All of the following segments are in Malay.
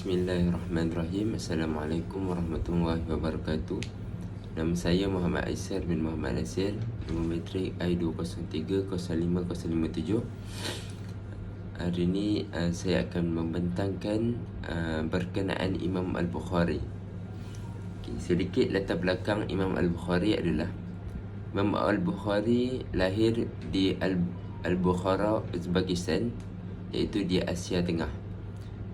Bismillahirrahmanirrahim. Assalamualaikum warahmatullahi wabarakatuh. Nama saya Muhammad Aisyar bin Muhammad Nasir. Nombor matrik I2030557. Hari ini saya akan membentangkan berkenaan Imam Al-Bukhari. Sedikit latar belakang Imam Al-Bukhari adalah Imam Al-Bukhari lahir di Al-Bukhara, Uzbekistan, iaitu di Asia Tengah.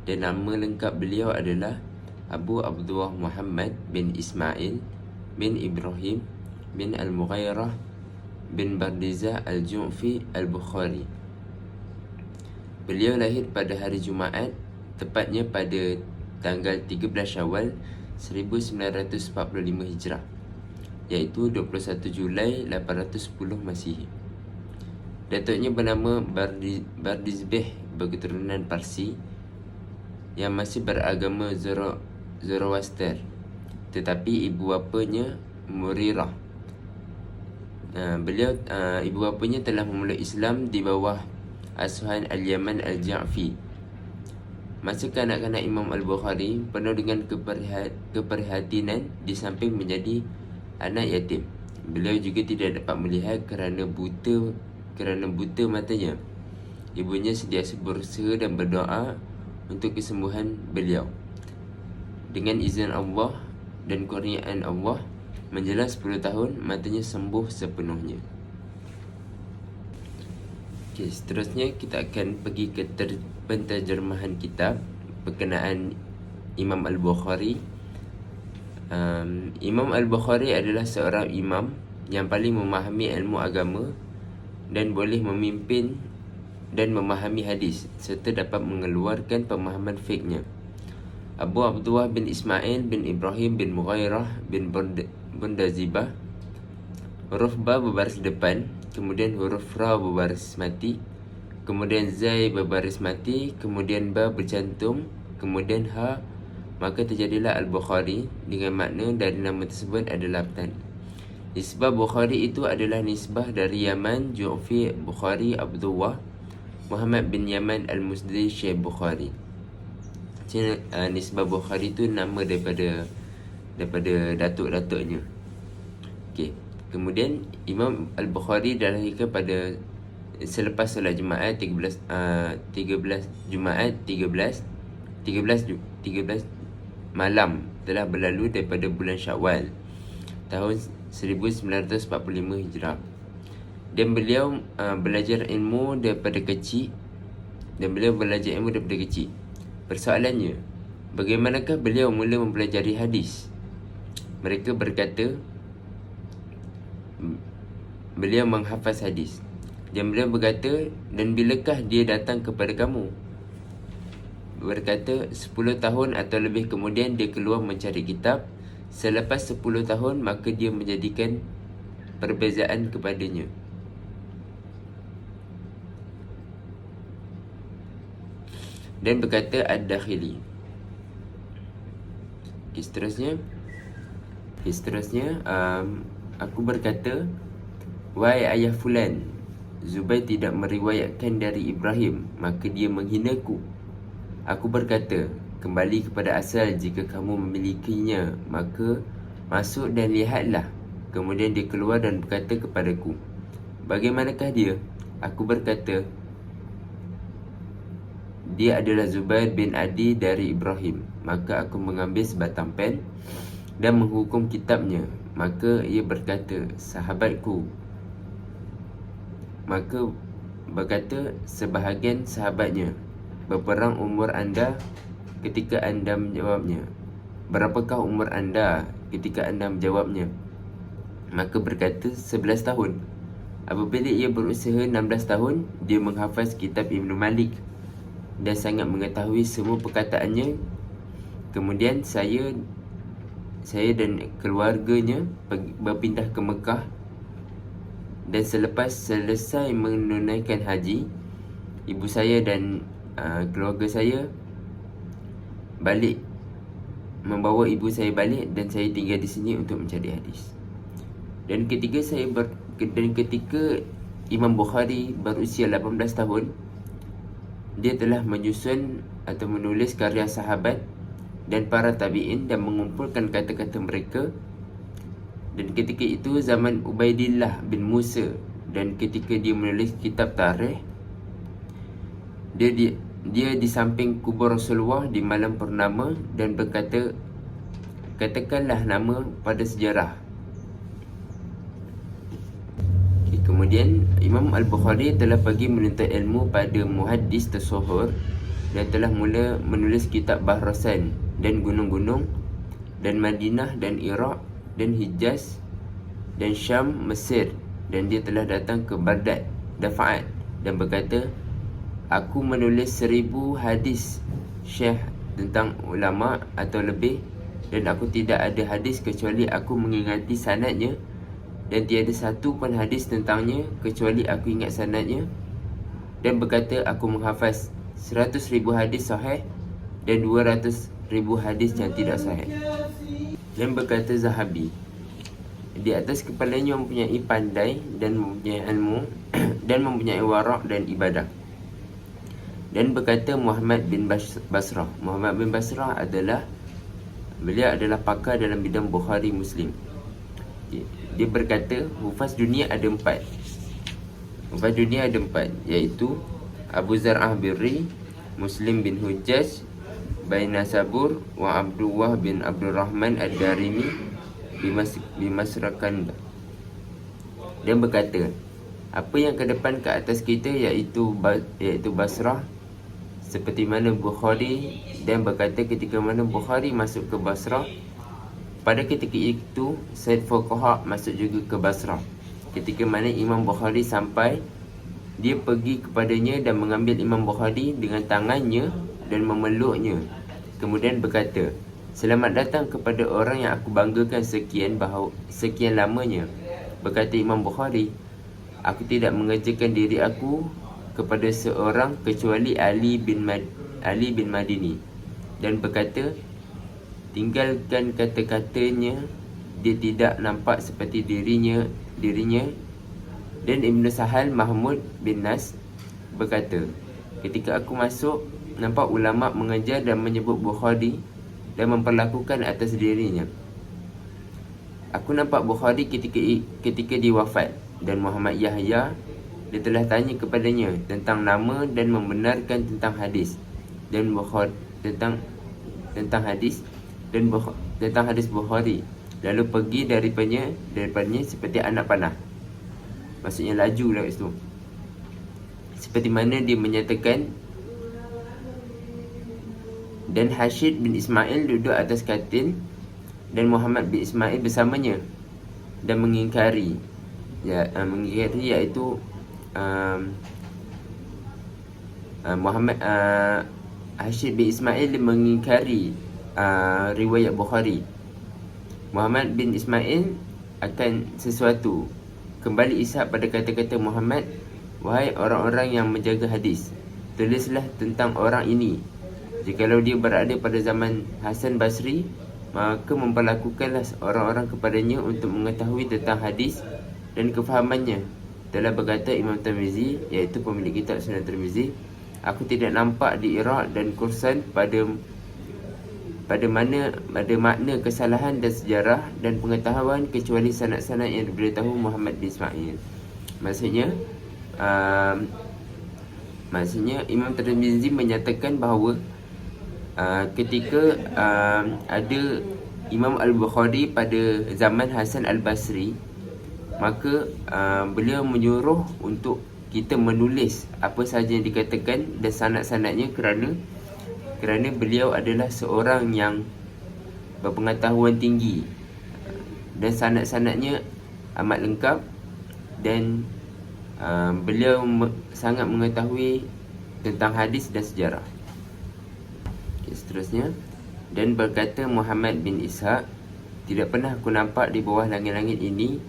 Dan nama lengkap beliau adalah Abu Abdullah Muhammad bin Ismail bin Ibrahim bin Al-Mughairah bin Bardizah Al-Ju'fi Al-Bukhari. Beliau lahir pada hari Jumaat, tepatnya pada tanggal 13 Syawal 1945 Hijrah, iaitu 21 Julai 810 Masihi. Datuknya bernama Bardizbeh, berketurunan Parsi, yang masih beragama Zoroaster, tetapi ibu bapanya Murirah. Ibu bapanya telah memulai Islam di bawah asuhan Al-Yaman Al-Ja'fi. Masa kanak-kanak Imam Al-Bukhari penuh dengan keprihatinan di samping menjadi anak yatim. Beliau juga tidak dapat melihat kerana buta matanya. Ibunya sentiasa berusaha dan berdoa untuk kesembuhan beliau. Dengan izin Allah dan kurniaan Allah, menjelang 10 tahun matanya sembuh sepenuhnya. Seterusnya kita akan pergi ke penterjemahan kitab berkenaan Imam Al-Bukhari. Imam Al-Bukhari adalah seorang imam yang paling memahami ilmu agama dan boleh memimpin dan memahami hadis serta dapat mengeluarkan pemahaman fiqhnya. Abu Abdullah bin Ismail bin Ibrahim bin Mughairah bin Bundazibah. Huruf ba berbaris depan, kemudian huruf ra berbaris mati, kemudian zai berbaris mati, kemudian ba bercantum, kemudian ha. Maka terjadilah Al-Bukhari dengan makna dari nama tersebut adalah tan. Nisbah Bukhari itu adalah nisbah dari Yaman, Ju'fi Bukhari Abdullah Muhammad bin Yaman Al-Musdi Syekh Bukhari. Nisbah Bukhari itu nama daripada datuk-datuknya. Kemudian Imam Al-Bukhari dilahirkan pada selepas solat Jumaat 13 malam telah berlalu daripada bulan Syawal tahun 1945 Hijrah. Dan beliau belajar ilmu daripada kecil. Persoalannya, bagaimanakah beliau mula mempelajari hadis? Mereka berkata beliau menghafaz hadis. Dan beliau berkata, dan bilakah dia datang kepada kamu? Berkata 10 tahun atau lebih kemudian dia keluar mencari kitab. Selepas 10 tahun maka dia menjadikan perbezaan kepadanya. Dan berkata Ad-Dakhili. Seterusnya aku berkata, wahai ayah fulan, Zubair tidak meriwayatkan dari Ibrahim, maka dia menghinaku. Aku berkata, kembali kepada asal. Jika kamu memilikinya, maka masuk dan lihatlah. Kemudian dia keluar dan berkata kepadaku, bagaimanakah dia? Aku berkata, dia adalah Zubair bin Adi dari Ibrahim. Maka aku mengambil sebatang pen dan menghukum kitabnya. Maka ia berkata, sahabatku. Maka berkata sebahagian sahabatnya, berperang umur anda ketika anda menjawabnya? Berapakah umur anda ketika anda menjawabnya? Maka berkata 11 tahun. Apabila ia berusia 16 tahun, dia menghafaz kitab Ibn Malik dan sangat mengetahui semua perkataannya. Kemudian saya dan keluarganya berpindah ke Mekah. Dan selepas selesai menunaikan haji, ibu saya dan keluarga saya membawa ibu saya balik, dan saya tinggal di sini untuk mencari hadis. Dan ketika Imam Bukhari berusia 18 tahun, dia telah menyusun atau menulis karya sahabat dan para tabi'in dan mengumpulkan kata-kata mereka. Dan ketika itu zaman Ubaidillah bin Musa, dan ketika dia menulis kitab tarikh, dia di samping kubur Rasulullah di malam purnama dan berkata, katakanlah nama pada sejarah. Kemudian Imam Al-Bukhari telah pergi menuntut ilmu pada muhaddis tersohor dan telah mula menulis kitab Bahrasan dan gunung-gunung dan Madinah dan Iraq dan Hijaz dan Syam, Mesir, dan dia telah datang ke Baghdad, Dafa'at, dan berkata, aku menulis 1000 hadis syekh tentang ulama atau lebih, dan aku tidak ada hadis kecuali aku mengingati sanadnya, dan tiada satu pun hadis tentangnya kecuali aku ingat sanadnya, dan berkata aku menghafaz 100,000 hadis sahih dan 200,000 hadis yang tidak sahih. Dan berkata Zahabi, di atas kepalanya mempunyai pandai dan mempunyai ilmu dan mempunyai warak dan ibadah. Dan berkata Muhammad bin Basrah, Muhammad bin Basrah beliau adalah pakar dalam bidang Bukhari Muslim. Dia berkata hufaz dunia ada 4. Hufaz dunia ada 4, iaitu Abu Zar'ah Birri, Muslim bin Hujjaj, Baina Sabur wa Abdullah bin Abdul Rahman Ad-Darimi Bimasrakanda. Dan berkata, apa yang ke depan ke atas kita iaitu Basrah, seperti mana Bukhari. Dan berkata ketika mana Bukhari masuk ke Basrah, pada ketika itu Said Fuqaha masuk juga ke Basrah. Ketika mana Imam Bukhari sampai, dia pergi kepadanya dan mengambil Imam Bukhari dengan tangannya dan memeluknya. Kemudian berkata, selamat datang kepada orang yang aku banggakan sekian lamanya. Berkata Imam Bukhari, aku tidak mengerjakan diri aku kepada seorang kecuali Ali bin Madini. Dan berkata, tinggalkan kata-katanya, dia tidak nampak seperti dirinya. Dan Ibn Sahal Mahmud bin Nas berkata, ketika aku masuk, nampak ulama mengejar dan menyebut Bukhari dan memperlakukan atas dirinya. Aku nampak Bukhari ketika dia wafat, dan Muhammad Yahya, dia telah tanya kepadanya tentang nama dan membenarkan tentang hadis dan Bukhari, tentang hadis Bukhari, lalu pergi daripadanya seperti anak panah. Maksudnya laju lah kat situ. Seperti mana dia menyatakan, dan Hashid bin Ismail duduk atas katil dan Muhammad bin Ismail bersamanya dan mengingkari iaitu Hashid bin Ismail mengingkari riwayat Bukhari. Muhammad bin Ismail akan sesuatu. Kembali Ishaq pada kata-kata Muhammad, wahai orang-orang yang menjaga hadis, tulislah tentang orang ini. Jikalau dia berada pada zaman Hasan Basri, maka memperlakukanlah orang-orang kepadanya untuk mengetahui tentang hadis dan kefahamannya. Telah berkata Imam Tirmizi, iaitu pemilik kitab Sunan Tirmizi, aku tidak nampak di Iraq dan Kursan pada makna kesalahan dan sejarah dan pengetahuan kecuali sanad-sanad yang diberitahu Muhammad bin Ismail. Maksudnya Imam Tirmizi menyatakan bahawa ketika ada Imam Al-Bukhari pada zaman Hasan Al-Basri, maka beliau menyuruh untuk kita menulis apa sahaja yang dikatakan dan sanad-sanadnya kerana beliau adalah seorang yang berpengetahuan tinggi dan sanad-sanadnya amat lengkap, dan beliau sangat mengetahui tentang hadis dan sejarah. Seterusnya, dan berkata Muhammad bin Ishaq, tidak pernah aku nampak di bawah langit-langit ini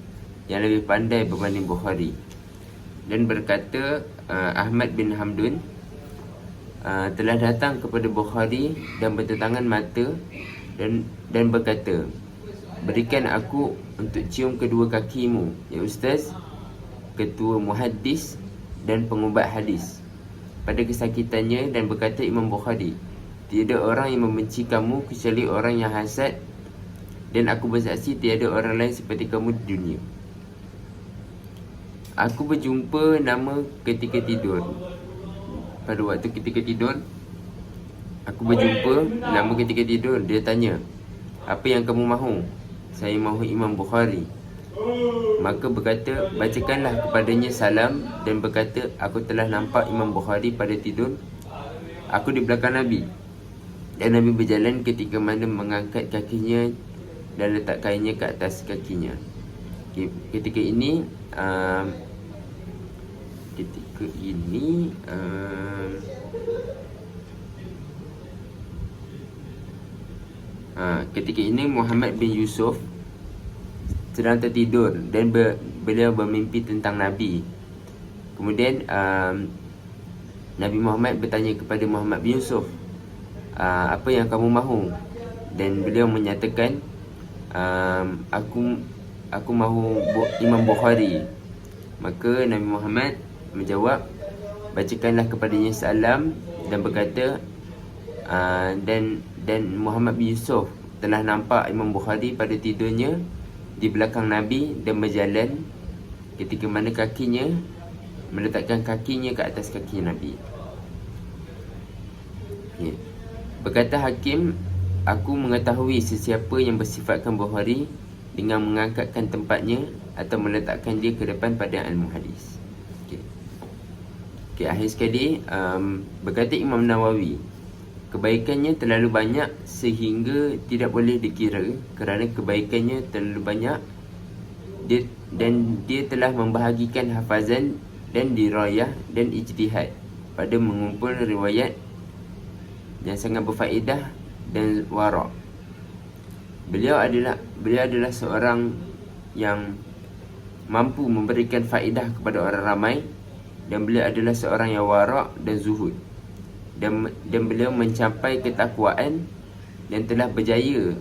yang lebih pandai berbanding Bukhari. Dan berkata Ahmad bin Hamdun telah datang kepada Bukhari dan bertentangan mata dan berkata, berikan aku untuk cium kedua kakimu, ya Ustaz, ketua muhaddis dan pengubat hadis, pada kesakitannya. Dan berkata Imam Bukhari, tiada orang yang membenci kamu kecuali orang yang hasad, dan aku bersaksi tiada orang lain seperti kamu di dunia. Aku berjumpa nama ketika tidur. Pada waktu ketika tidur, aku berjumpa nama ketika tidur. Dia tanya, apa yang kamu mahu? Saya mahu Imam Bukhari. Maka berkata, bacakanlah kepadanya salam, dan berkata, aku telah nampak Imam Bukhari pada tidur. Aku di belakang Nabi, dan Nabi berjalan ketika mana mengangkat kakinya dan letak kainnya ke atas kakinya. Ketika ini ketika ini Muhammad bin Yusuf sedang tertidur dan beliau bermimpi tentang Nabi. Kemudian Nabi Muhammad bertanya kepada Muhammad bin Yusuf, apa yang kamu mahu? Dan beliau menyatakan, aku mahu Imam Bukhari. Maka Nabi Muhammad menjawab, bacakanlah kepadanya salam, dan berkata, dan Muhammad bin Yusuf telah nampak Imam Bukhari pada tidurnya di belakang Nabi dan berjalan ketika mana kakinya meletakkan kakinya ke atas kaki Nabi. Berkata Hakim, aku mengetahui sesiapa yang bersifatkan Bukhari dengan mengangkatkan tempatnya atau meletakkan dia ke depan pada ilmu hadis. Akhir sekali, berkata Imam Nawawi, kebaikannya terlalu banyak sehingga tidak boleh dikira. Kerana kebaikannya terlalu banyak, dia telah membahagikan hafazan dan dirayah dan ijtihad pada mengumpul riwayat yang sangat berfaedah dan wara'. Beliau adalah seorang yang mampu memberikan faedah kepada orang ramai, dan beliau adalah seorang yang wara' dan zuhud, dan beliau mencapai ketakwaan dan telah berjaya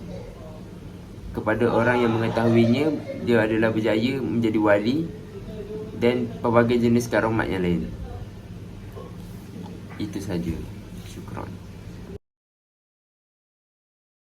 kepada orang yang mengetahuinya. Dia adalah berjaya menjadi wali dan pelbagai jenis karamat yang lain. Itu saja. Syukran.